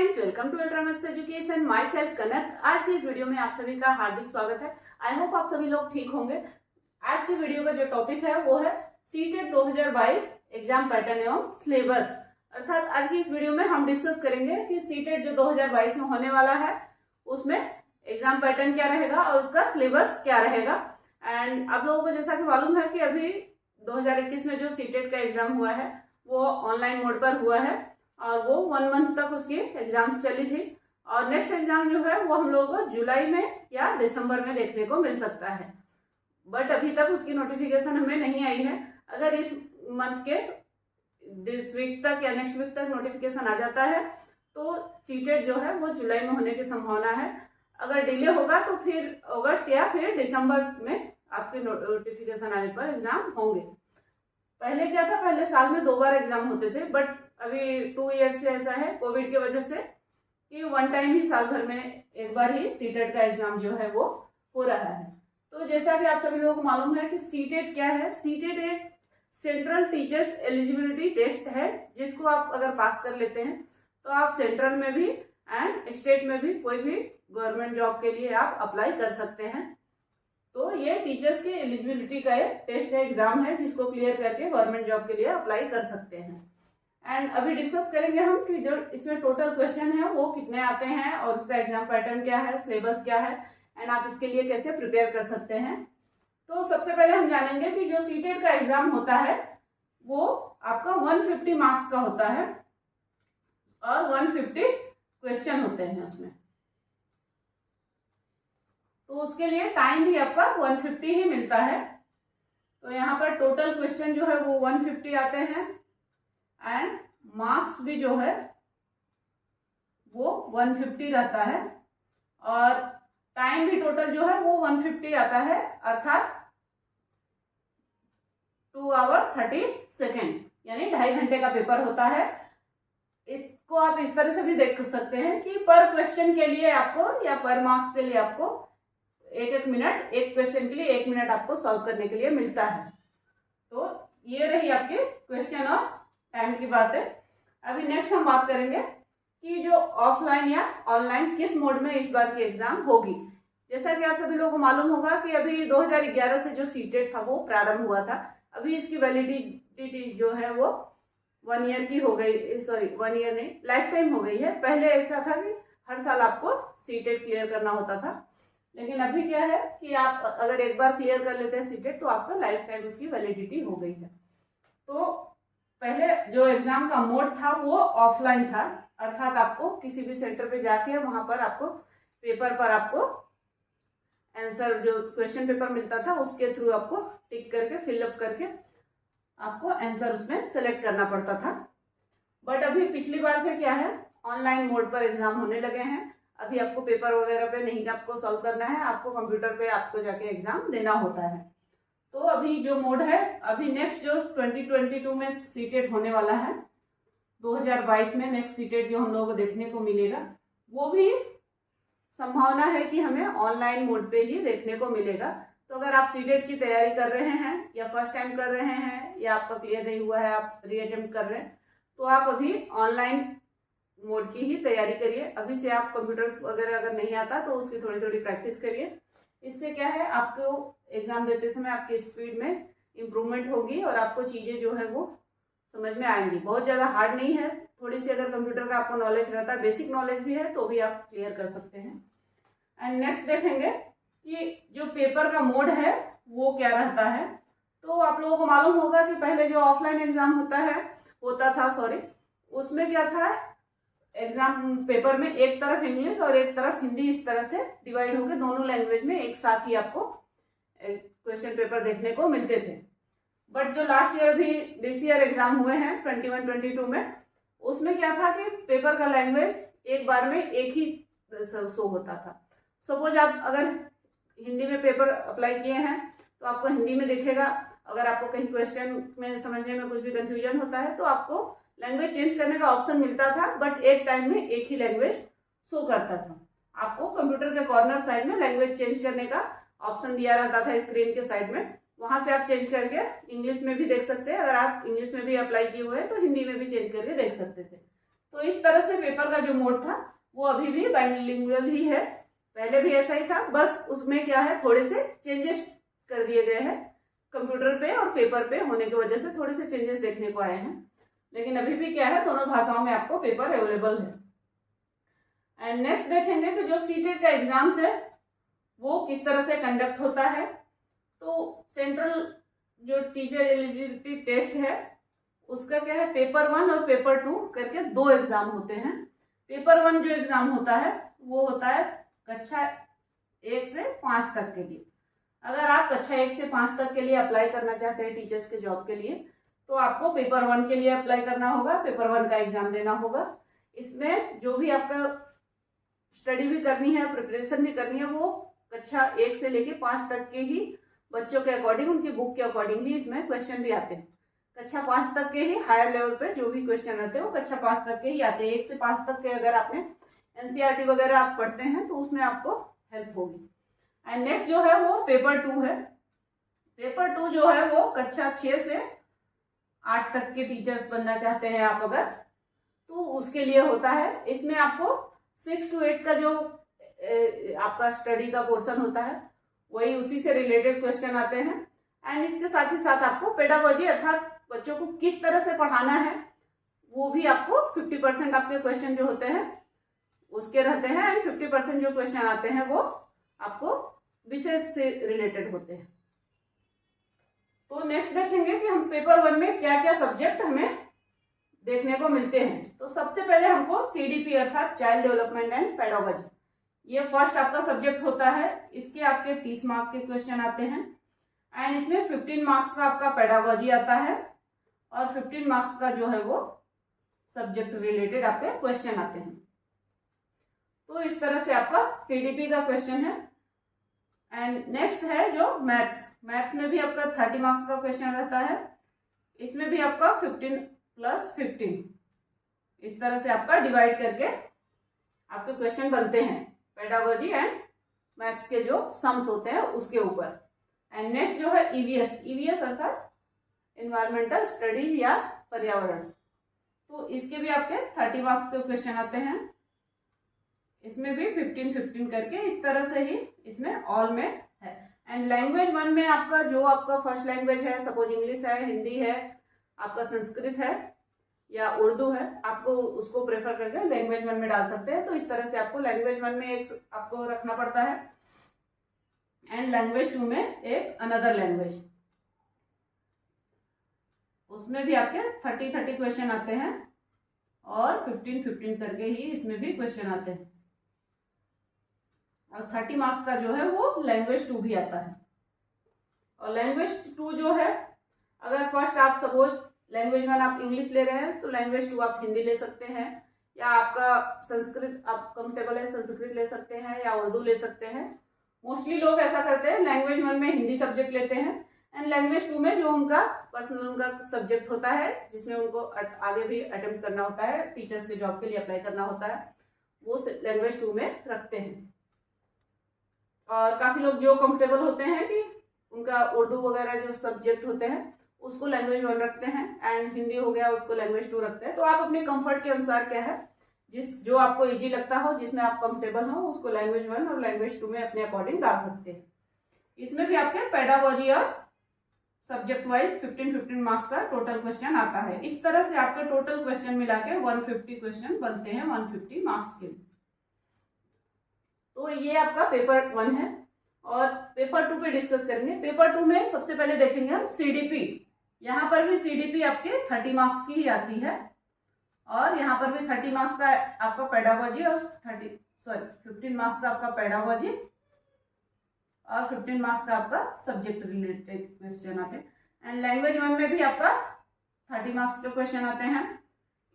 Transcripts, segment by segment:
Friends, welcome to Ultramax education. Myself Kanak. आज की इस वीडियो में आप सभी का हार्दिक स्वागत है। आई होप आप सभी लोग ठीक होंगे। आज की वीडियो का जो टॉपिक है वो है सीटेट 2022 एग्जाम पैटर्न एवं सिलेबस। अर्थात आज की इस वीडियो में हम डिस्कस करेंगे कि सीटेट जो 2022 में होने वाला है उसमें एग्जाम पैटर्न क्या रहेगा और उसका सिलेबस क्या रहेगा। एंड आप लोगों को जैसा कि मालूम है कि अभी 2021 में जो सीटेट का एग्जाम हुआ है वो ऑनलाइन मोड पर हुआ है और वो 1 मंथ तक उसकी एग्जाम्स चली थी और नेक्स्ट एग्जाम जो है वो हम लोगों को जुलाई में या दिसंबर में देखने को मिल सकता है। बट अभी तक उसकी नोटिफिकेशन हमें नहीं आई है। अगर इस मंथ के दिस वीक तक या नेक्स्ट वीक तक नोटिफिकेशन आ जाता है तो सीटेट जो है वो जुलाई में होने की संभावना है। अगर डिले होगा तो फिर अगस्त या फिर दिसंबर में आपके नोटिफिकेशन आने पर एग्जाम होंगे। पहले क्या था, पहले साल में 2 बार एग्जाम होते थे, बट अभी 2 ईयर्स से ऐसा है कोविड की वजह से कि 1 टाइम ही साल भर में एक बार ही सीटेट का एग्जाम जो है वो हो रहा है। तो जैसा कि आप सभी लोगों को मालूम है कि सीटेट क्या है। सीटेट एक सेंट्रल टीचर्स एलिजिबिलिटी टेस्ट है जिसको आप अगर पास कर लेते हैं तो आप सेंट्रल में भी एंड स्टेट में भी कोई भी गवर्नमेंट जॉब के लिए आप अप्लाई कर सकते हैं। तो ये टीचर्स के एलिजिबिलिटी का एक टेस्ट है, एग्जाम है जिसको क्लियर करके गवर्नमेंट जॉब के लिए अप्लाई कर सकते हैं। एंड अभी डिस्कस करेंगे हम कि जो इसमें टोटल क्वेश्चन है वो कितने आते हैं और उसका एग्जाम पैटर्न क्या है, सिलेबस क्या है एंड आप इसके लिए कैसे प्रिपेयर कर सकते हैं। तो सबसे पहले हम जानेंगे कि जो सीटेट का एग्जाम होता है वो आपका 150 मार्क्स का होता है और 150 क्वेश्चन होते हैं उसमें। तो उसके लिए टाइम भी आपका 150 ही मिलता है। तो यहाँ पर टोटल क्वेश्चन जो है वो 150 आते हैं एंड मार्क्स भी जो है वो 150 रहता है और टाइम भी टोटल जो है वो 150 आता है, अर्थात 2 आवर 30 सेकेंड यानी 2.5 घंटे का पेपर होता है। इसको आप इस तरह से भी देख सकते हैं कि पर क्वेश्चन के लिए आपको या पर मार्क्स के लिए आपको एक मिनट, एक क्वेश्चन के लिए 1 मिनट आपको सॉल्व करने के लिए मिलता है। तो ये रही आपके क्वेश्चन और टाइम की बात है। अभी नेक्स्ट हम बात करेंगे कि जो ऑफलाइन या ऑनलाइन किस मोड में इस बार की एग्जाम होगी। जैसा कि आप सभी लोगों को मालूम होगा कि अभी 2011 से जो सीटेट था वो प्रारंभ हुआ था। अभी इसकी वैलिडिटी जो है वो 1 ईयर की हो गई, सॉरी 1 ईयर नहीं, लाइफ टाइम हो गई है। पहले ऐसा था कि हर साल आपको सीटेट क्लियर करना होता था, लेकिन अभी क्या है कि आप अगर एक बार क्लियर कर लेते हैं सीटेट तो आपका लाइफ टाइम उसकी वैलिडिटी हो गई है। तो पहले जो एग्जाम का मोड था वो ऑफलाइन था, अर्थात आपको किसी भी सेंटर पे जाके वहां पर आपको पेपर पर आपको आंसर, जो क्वेश्चन पेपर मिलता था उसके थ्रू आपको टिक करके फिलअप करके आपको आंसर उसमें सेलेक्ट करना पड़ता था। बट अभी पिछली बार से क्या है, ऑनलाइन मोड पर एग्जाम होने लगे हैं। अभी आपको पेपर वगैरह पे नहीं आपको सॉल्व करना है, आपको कंप्यूटर पे आपको जाके एग्जाम देना होता है। तो अभी जो मोड है, अभी नेक्स्ट जो 2022 में सीटेट होने वाला है, 2022 में नेक्स्ट सीटेट जो हम लोगों को देखने को मिलेगा वो भी संभावना है कि हमें ऑनलाइन मोड पे ही देखने को मिलेगा। तो अगर आप सीटेट की तैयारी कर रहे हैं या फर्स्ट टाइम कर रहे हैं या आपका क्लियर नहीं हुआ है, आप रीअटेम्प्ट कर रहे हैं, तो आप अभी ऑनलाइन मोड की ही तैयारी करिए। अभी से आप कंप्यूटर्स वगैरह अगर नहीं आता तो उसकी थोड़ी थोड़ी प्रैक्टिस करिए। इससे क्या है, आपको एग्जाम देते समय आपकी स्पीड में इम्प्रूवमेंट होगी और आपको चीज़ें जो है वो समझ में आएंगी। बहुत ज़्यादा हार्ड नहीं है, थोड़ी सी अगर कंप्यूटर का आपको नॉलेज रहता है, बेसिक नॉलेज भी है, तो भी आप क्लियर कर सकते हैं। एंड नेक्स्ट देखेंगे कि जो पेपर का मोड है वो क्या रहता है। तो आप लोगों को मालूम होगा कि पहले जो ऑफलाइन एग्जाम होता था उसमें क्या था, एग्जाम पेपर में एक तरफ इंग्लिश और एक तरफ हिंदी इस तरह से डिवाइड होकर दोनों लैंग्वेज में एक साथ ही आपको क्वेश्चन पेपर देखने को मिलते थे। बट जो लास्ट ईयर भी दिस ईयर एग्जाम हुए हैं 21-22 में, उसमें क्या था कि पेपर का लैंग्वेज एक बार में एक ही शो होता था। सपोज आप अगर हिंदी में पेपर अप्लाई किए हैं तो आपको हिंदी में दिखेगा। अगर आपको कहीं क्वेश्चन में समझने में कुछ भी कंफ्यूजन होता है तो आपको लैंग्वेज चेंज करने का ऑप्शन मिलता था, बट एक टाइम में एक ही लैंग्वेज शो करता था। आपको कंप्यूटर के कॉर्नर साइड में लैंग्वेज चेंज करने का ऑप्शन दिया रहता था स्क्रीन के साइड में, वहां से आप चेंज करके इंग्लिश में भी देख सकते हैं। अगर आप इंग्लिश में भी अप्लाई किए हुए हैं तो हिंदी में भी चेंज करके देख सकते थे। तो इस तरह से पेपर का जो मोड था वो अभी भी बाइलिंगुअल ही है, पहले भी ऐसा ही था, बस उसमें क्या है थोड़े से चेंजेस कर दिए गए हैं कंप्यूटर पे और पेपर पे होने की वजह से थोड़े से चेंजेस देखने को आए हैं, लेकिन अभी भी क्या है दोनों भाषाओं में आपको पेपर अवेलेबल है। एंड नेक्स्ट देखेंगे कि जो सीटेट का एग्जाम्स है वो किस तरह से कंडक्ट होता है। तो सेंट्रल जो टीचर एलिजिबिलिटी टेस्ट है उसका क्या है, पेपर 1 और पेपर 2 करके 2 एग्जाम होते हैं। पेपर 1 जो एग्जाम होता है वो होता है कक्षा 1 से 5 तक के लिए। अगर आप कक्षा 1 से 5 तक के लिए अप्लाई करना चाहते हैं टीचर्स के जॉब के लिए तो आपको पेपर 1 के लिए अप्लाई करना होगा, पेपर 1 का एग्जाम देना होगा। इसमें जो भी आपका स्टडी भी करनी है, प्रिपरेशन भी करनी है, वो कक्षा 1 से लेके 5 तक के ही बच्चों के अकॉर्डिंग, उनकी बुक के अकॉर्डिंग ही इसमें क्वेश्चन भी आते हैं। कक्षा 5 तक के ही हायर लेवल पे जो भी क्वेश्चन रहते हैं वो कक्षा 5 तक के ही आते हैं। 1 से 5 तक के अगर आपने एनसीईआरटी वगैरह आप पढ़ते हैं तो उसमें आपको हेल्प होगी। एंड नेक्स्ट जो है वो पेपर 2 है। पेपर 2 जो है वो कक्षा 6 से 8 तक के टीचर्स बनना चाहते हैं आप अगर, तो उसके लिए होता है। इसमें आपको 6 to 8 का जो आपका स्टडी का पोर्शन होता है वही उसी से रिलेटेड क्वेश्चन आते हैं। एंड इसके साथ ही साथ आपको पेडागोजी अर्थात बच्चों को किस तरह से पढ़ाना है वो भी आपको 50% आपके क्वेश्चन जो होते हैं उसके रहते हैं, एंड 50% जो क्वेश्चन आते हैं वो आपको विशेष से रिलेटेड होते हैं। तो नेक्स्ट देखेंगे कि हम पेपर 1 में क्या क्या सब्जेक्ट हमें देखने को मिलते हैं। तो सबसे पहले हमको सीडीपी अर्थात चाइल्ड डेवलपमेंट एंड पेडागोजी, ये फर्स्ट आपका सब्जेक्ट होता है। इसके आपके 30 मार्क के क्वेश्चन आते हैं एंड इसमें 15 मार्क्स का आपका पेडागोजी आता है और 15 मार्क्स का जो है वो सब्जेक्ट रिलेटेड आपके क्वेश्चन आते हैं। तो इस तरह से आपका सीडीपी का क्वेश्चन है। एंड नेक्स्ट है जो मैथ्स, मैथ में भी आपका 30 मार्क्स का क्वेश्चन रहता है। इसमें भी आपका 15 + 15 इस तरह से आपका डिवाइड करके आपके क्वेश्चन बनते हैं पेडागोजी एंड मैथ्स के जो सम्स होते हैं उसके ऊपर। एंड नेक्स्ट जो है ईवीएस, ईवीएस अर्थात इन्वायरमेंटल स्टडीज या पर्यावरण, तो इसके भी आपके 30 मार्क्स के क्वेश्चन आते हैं। इसमें भी 15-15 करके इस तरह से ही इसमें ऑल में है। एंड लैंग्वेज 1 में आपका जो आपका फर्स्ट लैंग्वेज है, सपोज इंग्लिश है, हिंदी है, आपका संस्कृत है या उर्दू है, आपको उसको प्रेफर करके लैंग्वेज 1 में डाल सकते हैं। तो इस तरह से आपको लैंग्वेज 1 में एक आपको रखना पड़ता है एंड लैंग्वेज 2 में एक अनदर लैंग्वेज, उसमें भी आपके 30-30 क्वेश्चन आते हैं और 15-15 करके ही इसमें भी क्वेश्चन आते हैं। और 30 मार्क्स का जो है वो लैंग्वेज 2 भी आता है। और लैंग्वेज 2 जो है, अगर फर्स्ट आप सपोज लैंग्वेज 1 आप इंग्लिश ले रहे हैं तो लैंग्वेज 2 आप हिंदी ले सकते हैं, या आपका संस्कृत आप कंफर्टेबल है संस्कृत ले सकते हैं या उर्दू ले सकते हैं। मोस्टली लोग ऐसा करते हैं, लैंग्वेज 1 में हिंदी सब्जेक्ट लेते हैं एंड लैंग्वेज 2 में जो उनका पर्सनल उनका सब्जेक्ट होता है जिसमें उनको आगे भी अटेम्प्ट करना होता है, टीचर्स के जॉब के लिए अप्लाई करना होता है, वो लैंग्वेज 2 में रखते हैं। और काफी लोग जो कंफर्टेबल होते हैं कि उनका उर्दू वगैरह जो सब्जेक्ट होते हैं उसको लैंग्वेज 1 रखते हैं एंड हिंदी हो गया उसको लैंग्वेज 2 रखते हैं। तो आप अपने कंफर्ट के अनुसार क्या है जो आपको इजी लगता हो, जिसमें आप कंफर्टेबल हो, उसको लैंग्वेज 1 और लैंग्वेज 2 में अपने अकॉर्डिंग डाल सकते हैं। इसमें भी आपके पेडागोजी और सब्जेक्ट वाइज 15-15 मार्क्स का टोटल क्वेश्चन आता है। इस तरह से आपके टोटल क्वेश्चन मिला के 150 क्वेश्चन बनते हैं 150 मार्क्स के। तो ये आपका पेपर 1 है। और पेपर 2 पे डिस्कस करेंगे। पेपर 2 में सबसे पहले देखेंगे हम सीडीपी। यहाँ पर भी सीडीपी आपके 30 मार्क्स की ही आती है और यहाँ पर भी 30 मार्क्स का आपका पेडागोजी और 15 मार्क्स का आपका पेडागोजी और 15 मार्क्स का आपका सब्जेक्ट रिलेटेड क्वेश्चन आते हैं। एंड लैंग्वेज 1 में भी आपका 30 मार्क्स के क्वेश्चन आते हैं।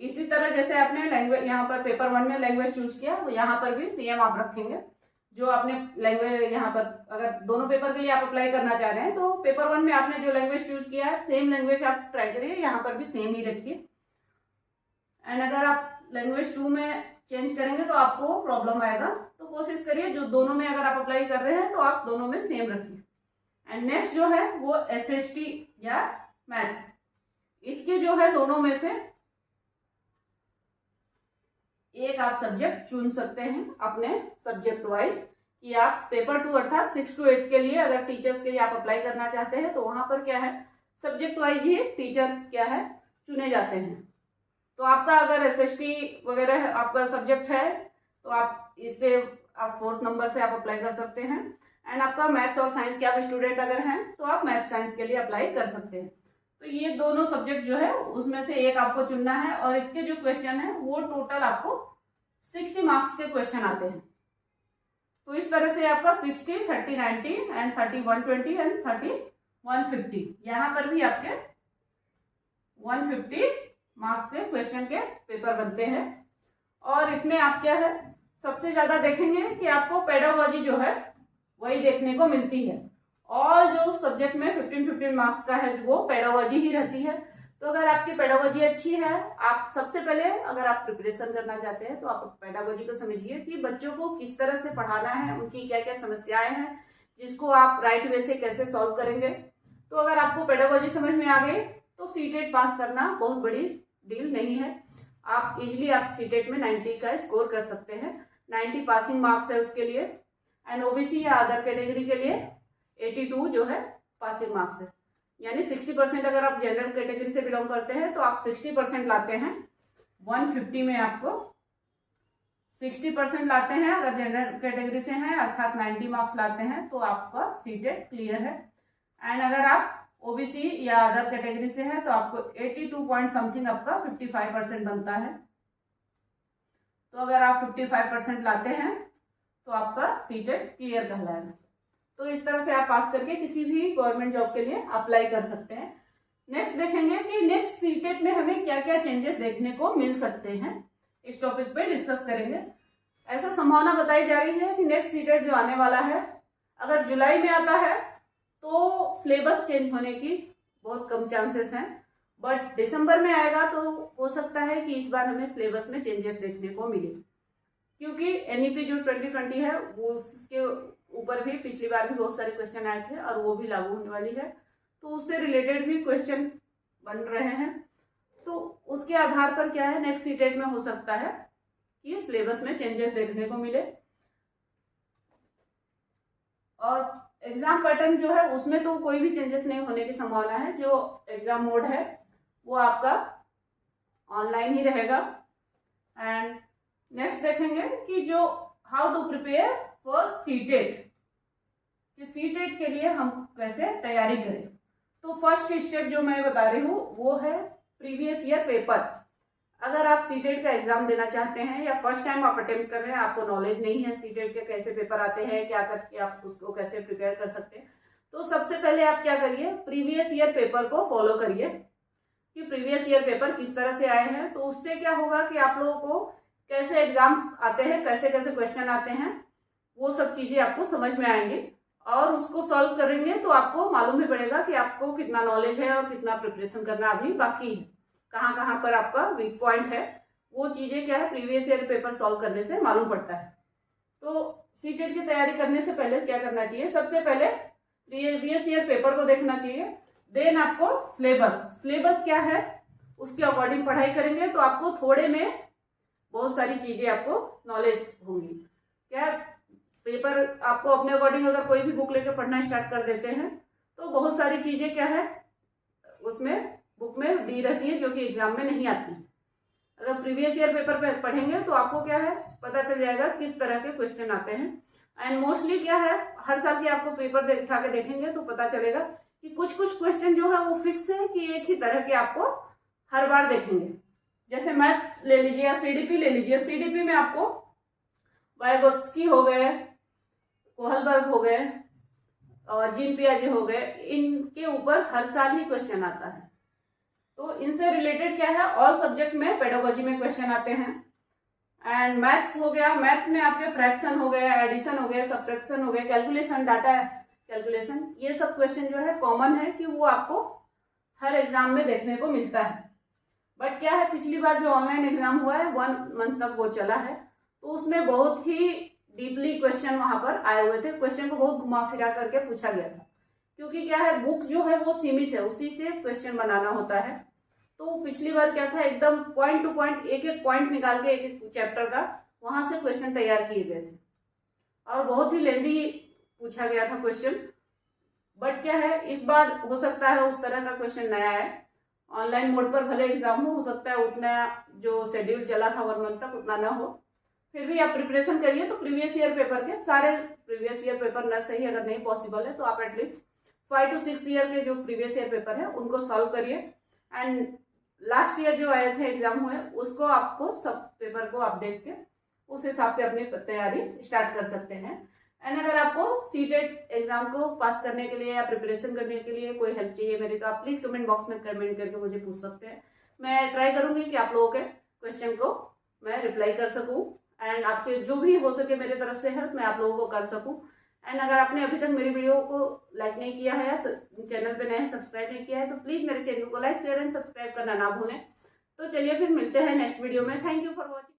इसी तरह जैसे आपने लैंग्वेज यहाँ पर पेपर 1 में लैंग्वेज चूज किया, यहाँ पर भी सेम आप रखेंगे। जो आपने लैंग्वेज यहाँ पर अगर दोनों पेपर के लिए आप अप्लाई करना चाह रहे हैं तो पेपर 1 में आपने जो लैंग्वेज चूज किया है सेम लैंग्वेज आप ट्राई करिए, यहाँ पर भी सेम ही रखिए। एंड अगर आप लैंग्वेज 2 में चेंज करेंगे तो आपको प्रॉब्लम आएगा, तो कोशिश करिए जो दोनों में अगर आप अप्लाई कर रहे हैं तो आप दोनों में सेम रखिए। एंड नेक्स्ट जो है वो एसएसटी या मैथ्स, इसके जो है दोनों में से एक आप सब्जेक्ट चुन सकते हैं अपने सब्जेक्ट वाइज, कि आप पेपर 2 अर्थात 6 to 8 के लिए अगर टीचर्स के लिए आप अप्लाई करना चाहते हैं तो वहां पर क्या है सब्जेक्ट वाइज ही टीचर क्या है चुने जाते हैं। तो आपका अगर SST वगैरह आपका सब्जेक्ट है तो आप इससे आप 4th नंबर से आप अप्लाई कर सकते हैं। एंड आपका मैथ्स और साइंस के आप स्टूडेंट अगर हैं तो आप मैथ्स साइंस के लिए अप्लाई कर सकते हैं। तो ये दोनों सब्जेक्ट जो है उसमें से एक आपको चुनना है और इसके जो क्वेश्चन है वो टोटल आपको 60 मार्क्स के क्वेश्चन आते हैं। तो इस तरह से आपका 60, 30, 90 एंड 30, 120 एंड 30, 150 यहाँ पर भी आपके 150 मार्क्स के क्वेश्चन के पेपर बनते हैं। और इसमें आप क्या है सबसे ज्यादा देखेंगे कि आपको पेडागोजी जो है वही देखने को मिलती है, और जो सब्जेक्ट में 15 मार्क्स का है वो पेडागोजी ही रहती है। तो अगर आपकी पेडागोजी अच्छी है, आप सबसे पहले अगर आप प्रिपरेशन करना चाहते हैं तो आप पेडागोजी को समझिए कि बच्चों को किस तरह से पढ़ाना है, उनकी क्या क्या समस्याएं हैं जिसको आप राइट वे से कैसे सॉल्व करेंगे। तो अगर आपको पेडागोजी समझ में आ गई तो सीटेट पास करना बहुत बड़ी डील नहीं है। आप इजिली आप सीटेट में 90 का स्कोर कर सकते हैं। 90 पासिंग मार्क्स है उसके लिए। एंड ओबीसी या अदर कैटेगरी के लिए 82 जो है पासिंग मार्क्स है, यानी 60% अगर आप जनरल कैटेगरी से बिलोंग करते हैं तो आप 60% लाते हैं। 150 में आपको 60% लाते हैं अगर जनरल कैटेगरी से हैं, अर्थात 90 मार्क्स लाते हैं तो आपका सीटेट क्लियर है। एंड अगर आप ओबीसी या अदर कैटेगरी से है तो आपको 82 पॉइंट समथिंग आपका 55% बनता है। तो अगर आप 55% लाते हैं तो आपका सीटेट क्लियर कहलाएगा। तो इस तरह से आप पास करके किसी भी गवर्नमेंट जॉब के लिए अप्लाई कर सकते हैं। नेक्स्ट देखेंगे कि नेक्स्ट सीटेट में हमें क्या क्या चेंजेस देखने को मिल सकते हैं, इस टॉपिक पे डिस्कस करेंगे। ऐसा संभावना बताई जा रही है कि नेक्स्ट सीटेट जो आने वाला है अगर जुलाई में आता है तो सिलेबस चेंज होने की बहुत कम चांसेस हैं, बट दिसंबर में आएगा तो हो सकता है कि इस बार हमें सिलेबस में चेंजेस देखने को मिले, क्योंकि एनईपी जो 2020 है वो उसके ऊपर भी पिछली बार भी बहुत सारे क्वेश्चन आए थे और वो भी लागू होने वाली है, तो उससे रिलेटेड भी क्वेश्चन बन रहे हैं। तो उसके आधार पर क्या है नेक्स्ट सीटेट में हो सकता है कि सिलेबस में चेंजेस देखने को मिले। और एग्जाम पैटर्न जो है उसमें तो कोई भी चेंजेस नहीं होने की संभावना है। जो एग्जाम मोड है वो आपका ऑनलाइन ही रहेगा। एंड नेक्स्ट देखेंगे कि जो how to prepare for CTET, कि सीटेट के लिए हम कैसे तैयारी करें। तो फर्स्ट स्टेप जो मैं बता रही हूँ वो है प्रीवियस ईयर पेपर। अगर आप सीटेट का एग्जाम देना चाहते हैं या फर्स्ट टाइम आप अटेम्प्ट कर रहे हैं, आपको नॉलेज नहीं है सीटेट के कैसे पेपर आते हैं, क्या करके आप उसको कैसे प्रिपेयर कर सकते हैं, तो सबसे पहले आप क्या करिए प्रीवियस ईयर पेपर को फॉलो करिए कि प्रीवियस ईयर पेपर किस तरह से आए हैं। तो उससे क्या होगा कि आप लोगों को कैसे एग्जाम आते हैं, कैसे कैसे क्वेश्चन आते हैं, वो सब चीजें आपको समझ में आएंगी और उसको सॉल्व करेंगे तो आपको मालूम भी पड़ेगा कि आपको कितना नॉलेज है और कितना प्रिपरेशन करना अभी बाकी है, कहाँ कहाँ पर आपका वीक पॉइंट है, वो चीजें क्या है प्रीवियस ईयर पेपर सॉल्व करने से मालूम पड़ता है। तो सीटेट की तैयारी करने से पहले क्या करना चाहिए, सबसे पहले प्रीवियस ईयर पेपर को देखना चाहिए। देन आपको सिलेबस क्या है उसके अकॉर्डिंग पढ़ाई करेंगे तो आपको थोड़े में बहुत सारी चीजें आपको नॉलेज होंगी। क्या पेपर आपको अपने अकॉर्डिंग अगर कोई भी बुक लेकर पढ़ना स्टार्ट कर देते हैं तो बहुत सारी चीजें क्या है उसमें बुक में दी रहती है जो कि एग्जाम में नहीं आती। अगर प्रीवियस ईयर पेपर पे पढ़ेंगे तो आपको क्या है पता चल जाएगा किस तरह के क्वेश्चन आते हैं। एंड मोस्टली क्या है हर साल की आपको पेपर उठा के देखेंगे तो पता चलेगा कि कुछ कुछ क्वेश्चन जो है वो फिक्स है कि एक ही तरह के आपको हर बार देखेंगे। जैसे मैथ्स ले लीजिए या सीडीपी ले लीजिए, सीडीपी में आपको वाइगोत्स्की हो गए, कोहलबर्ग हो गए और जीन पियाजे हो गए, इनके ऊपर हर साल ही क्वेश्चन आता है। तो इनसे रिलेटेड क्या है ऑल सब्जेक्ट में पेडागोजी में क्वेश्चन आते हैं। एंड मैथ्स हो गया, मैथ्स में आपके फ्रैक्शन हो गया, एडिशन हो गया, सब्ट्रैक्शन हो गया, कैलकुलेशन, डाटा कैलकुलेशन, ये सब क्वेश्चन जो है कॉमन है कि वो आपको हर एग्जाम में देखने को मिलता है। बट क्या है पिछली बार जो ऑनलाइन एग्जाम हुआ है 1 मंथ तक वो चला है तो उसमें बहुत ही डीपली क्वेश्चन वहां पर आए हुए थे, क्वेश्चन को बहुत घुमा फिरा करके पूछा गया था, क्योंकि क्या है बुक जो है वो सीमित है, उसी से क्वेश्चन बनाना होता है। तो पिछली बार क्या था, एकदम पॉइंट टू पॉइंट एक एक पॉइंट निकाल के एक एक चैप्टर का वहां से क्वेश्चन तैयार किए गए थे और बहुत ही लेंदी पूछा गया था क्वेश्चन। बट क्या है, इस बार हो सकता है उस तरह का क्वेश्चन नया है, ऑनलाइन मोड पर भले एग्जाम हो सकता है उतना जो शेड्यूल चला था 1 मंथ तक उतना ना हो, फिर भी आप प्रिपरेशन करिए। तो प्रीवियस ईयर पेपर के सारे प्रीवियस ईयर पेपर ना सही अगर नहीं पॉसिबल है तो आप एटलीस्ट 5 to 6 ईयर के जो प्रीवियस ईयर पेपर है उनको सॉल्व करिए। एंड लास्ट ईयर जो आए थे एग्जाम हुए उसको आपको सब पेपर को आप देख के उस हिसाब से अपनी तैयारी स्टार्ट कर सकते हैं। एंड अगर आपको सीटेट एग्जाम को पास करने के लिए या प्रिपरेशन करने के लिए कोई हेल्प चाहिए मेरी, तो आप प्लीज कमेंट बॉक्स में कमेंट करके मुझे पूछ सकते हैं। मैं ट्राई करूंगी कि आप लोगों के क्वेश्चन को मैं रिप्लाई कर सकूं एंड आपके जो भी हो सके मेरे तरफ से हेल्प मैं आप लोगों को कर सकूं। एंड अगर आपने अभी तक मेरी वीडियो को लाइक नहीं किया है या चैनल पे नए सब्सक्राइब नहीं किया है तो प्लीज मेरे चैनल को लाइक शेयर एंड सब्सक्राइब करना ना भूलें। तो चलिए फिर मिलते हैं नेक्स्ट वीडियो में। Thank you for watching.